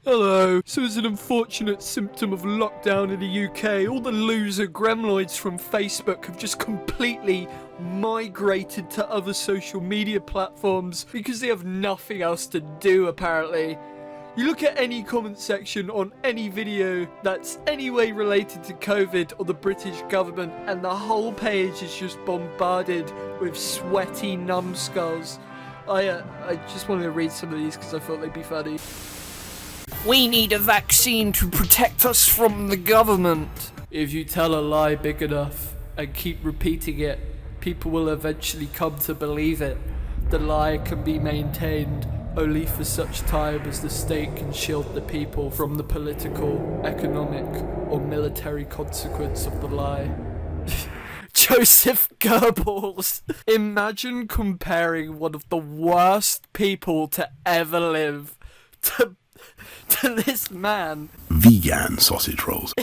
Hello. So as an unfortunate symptom of lockdown in the UK, all the loser gremloids from Facebook have just completely migrated to other social media platforms because they have nothing else to do, apparently. You look at any comment section on any video that's any way related to COVID or the British government, and the whole page is just bombarded with sweaty numbskulls. I just wanted to read some of these because I thought they'd be funny. We need a vaccine to protect us from the government. If you tell a lie big enough and keep repeating it, people will eventually come to believe it. The lie can be maintained only for such time as the state can shield the people from the political, economic, or military consequence of the lie. Joseph Goebbels. Imagine comparing one of the worst people to ever live to this man. Vegan sausage rolls.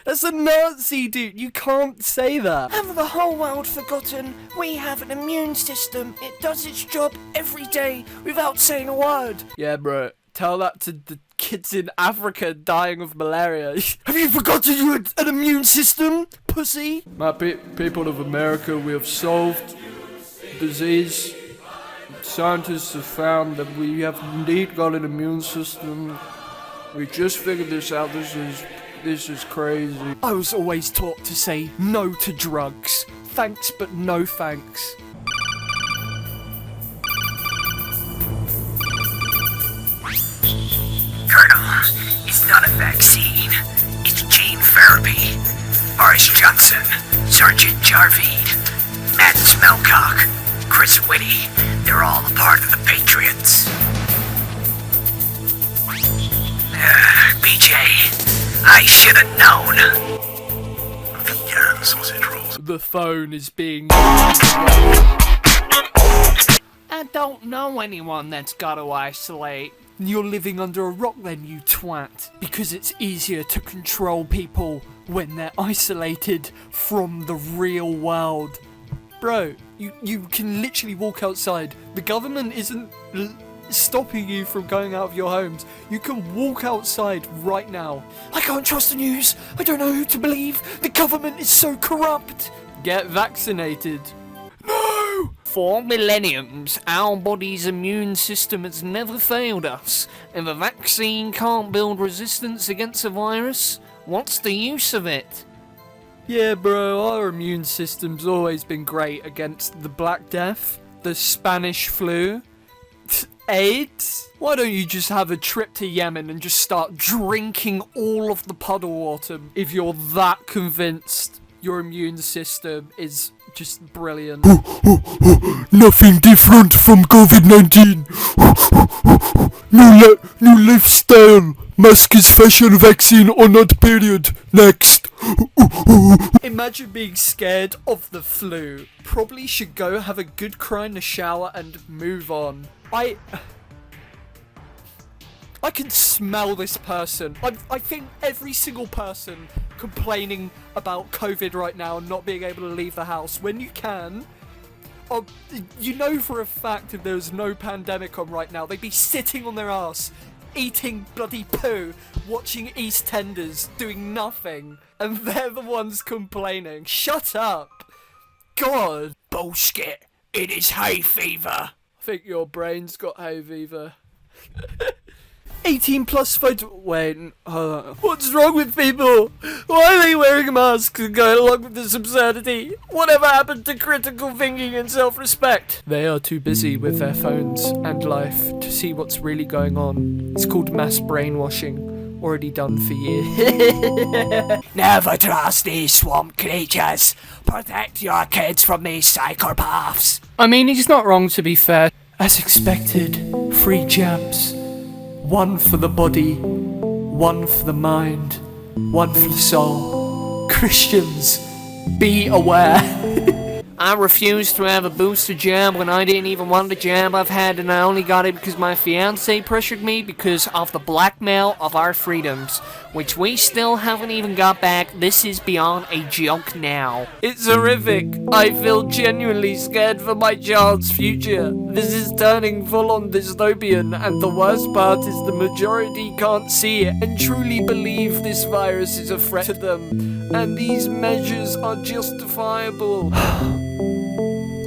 That's a Nazi, dude. You can't say that. Have the whole world forgotten we have an immune system? It does its job every day without saying a word. Yeah, bro. Tell that to the kids in Africa dying of malaria. Have you forgotten you had an immune system, pussy? My people of America, we have solved disease. Scientists have found that we have indeed got an immune system. We just figured this out. This is crazy. I was always taught to say no to drugs. Thanks, but no thanks. Colonel, it's not a vaccine. It's gene therapy. Boris Johnson, Sergeant Jarvid, Matt Smelcock, Chris Whitty, they're all a part of the Patriots. BJ, I should have known. Vegan sausage rolls. The phone is being... I don't know anyone that's got to isolate. You're living under a rock then, you twat. Because it's easier to control people when they're isolated from the real world. Bro, you can literally walk outside. The government isn't stopping you from going out of your homes. You can walk outside right now. I can't trust the news. I don't know who to believe. The government is so corrupt. Get vaccinated. No! For millenniums, our body's immune system has never failed us. If a vaccine can't build resistance against a virus, what's the use of it? Yeah, bro, our immune system's always been great against the Black Death, the Spanish flu, AIDS. Why don't you just have a trip to Yemen and just start drinking all of the puddle water if you're that convinced your immune system is just brilliant? Nothing different from COVID-19. New lifestyle. Mask is fashion, vaccine or not, period. Next. Imagine being scared of the flu. Probably should go have a good cry in the shower and move on. I can smell this person. I think every single person complaining about COVID right now and not being able to leave the house when you can. You know for a fact if there was no pandemic on right now, they'd be sitting on their ass, eating bloody poo, watching EastEnders, doing nothing, and they're the ones complaining. Shut up. God. Bullshit. It is hay fever. I think your brain's got hay fever. 18 plus photo. Wait, what's wrong with people? Why are they wearing masks and going along with this absurdity? Whatever happened to critical thinking and self-respect? They are too busy with their phones and life to see what's really going on. It's called mass brainwashing. Already done for you. Never trust these swamp creatures. Protect your kids from these psychopaths. I mean, he's not wrong, to be fair. As expected, 3 jabs. 1 for the body, 1 for the mind, 1 for the soul. Christians, be aware. I refused to have a booster jab when I didn't even want the jab I've had, and I only got it because my fiance pressured me because of the blackmail of our freedoms, which we still haven't even got back. This is beyond a joke now. It's horrific. I feel genuinely scared for my child's future. This is turning full-on dystopian, and the worst part is the majority can't see it and truly believe this virus is a threat to them, and these measures are justifiable.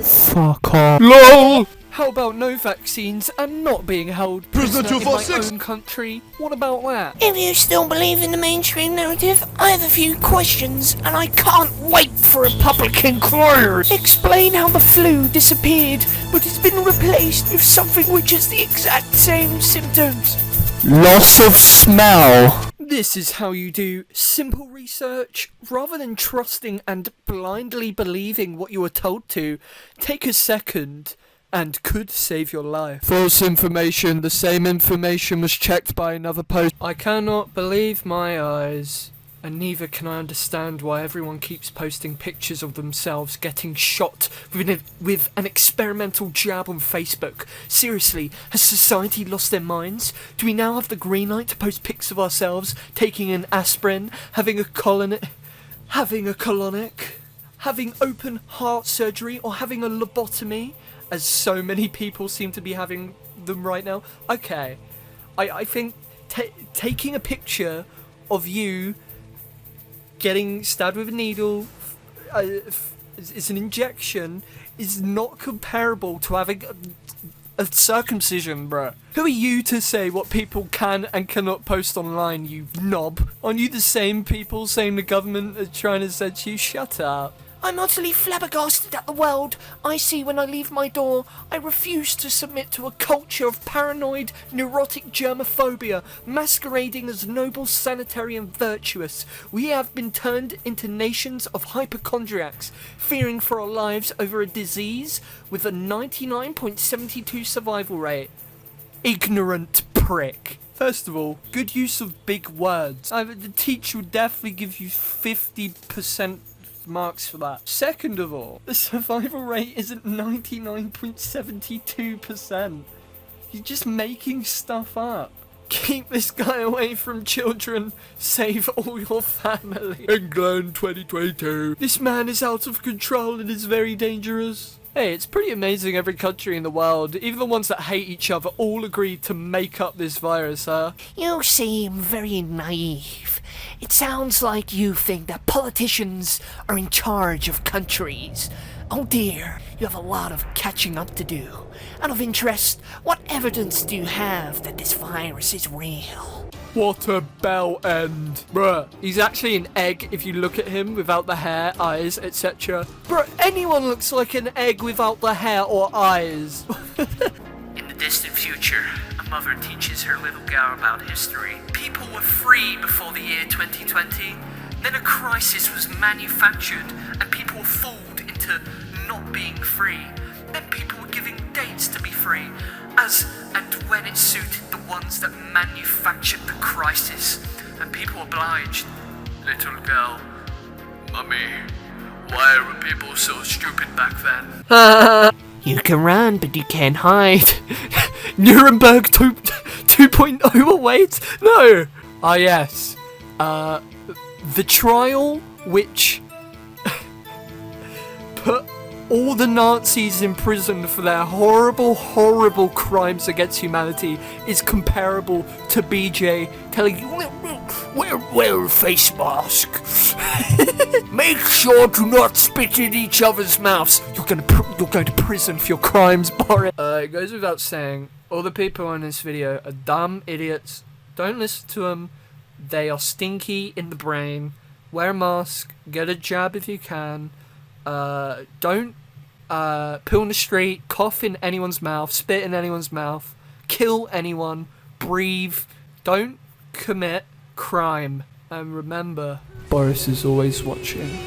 Fuck off. LOL! How about no vaccines and not being held prisoner in my 246. own country? What about that? If you still believe in the mainstream narrative, I have a few questions, and I can't wait for Republican criers. Explain how the flu disappeared, but has been replaced with something which has the exact same symptoms. Loss of smell. This is how you do simple research. Rather than trusting and blindly believing what you were told to, take a second and could save your life. False information. The same information was checked by another post. I cannot believe my eyes, and neither can I understand why everyone keeps posting pictures of themselves getting shot with an experimental jab on Facebook. Seriously, has society lost their minds? Do we now have the green light to post pics of ourselves taking an aspirin, having a colonic, having open heart surgery, or having a lobotomy, as so many people seem to be having them right now? Okay, I think taking a picture of you getting stabbed with a needle, it's an injection, is not comparable to having a circumcision, bruh. Who are you to say what people can and cannot post online, you knob? Aren't you the same people saying the government are trying to censor you? Shut up. I'm utterly flabbergasted at the world I see when I leave my door. I refuse to submit to a culture of paranoid, neurotic germophobia, masquerading as noble, sanitary and virtuous. We have been turned into nations of hypochondriacs, fearing for our lives over a disease with a 99.72 survival rate. Ignorant prick. First of all, good use of big words. The teacher would definitely give you 50% marks for that. Second of all, the survival rate isn't 99.72%. You're just making stuff up. Keep this guy away from children. Save all your family. England 2022. This man is out of control and is very dangerous. Hey, it's pretty amazing every country in the world, even the ones that hate each other, all agreed to make up this virus, huh? You seem very naive. It sounds like you think that politicians are in charge of countries. Oh dear, you have a lot of catching up to do. Out of interest, what evidence do you have that this virus is real? What a bell end. Bruh, he's actually an egg if you look at him without the hair, eyes, etc. Bruh, anyone looks like an egg without the hair or eyes. In the distant future, a mother teaches her little girl about history. People were free before the year 2020. Then a crisis was manufactured and people were fooled into not being free. Then people were giving dates to be free, as and when it suited the ones that manufactured the crisis. And people obliged. Little girl, Mummy, why were people so stupid back then? You can run, but you can't hide. Nuremberg 2.0 awaits? No! Ah yes. The trial which put all the Nazis in prison for their horrible, horrible crimes against humanity is comparable to BJ telling you, wear a face mask. Make sure to not spit in each other's mouths. You're going to prison for your crimes, Boris. It goes without saying, all the people in this video are dumb idiots. Don't listen to them. They are stinky in the brain. Wear a mask. Get a jab if you can. Don't poo in the street, cough in anyone's mouth, spit in anyone's mouth, kill anyone, breathe. Don't commit crime. And remember, Boris is always watching.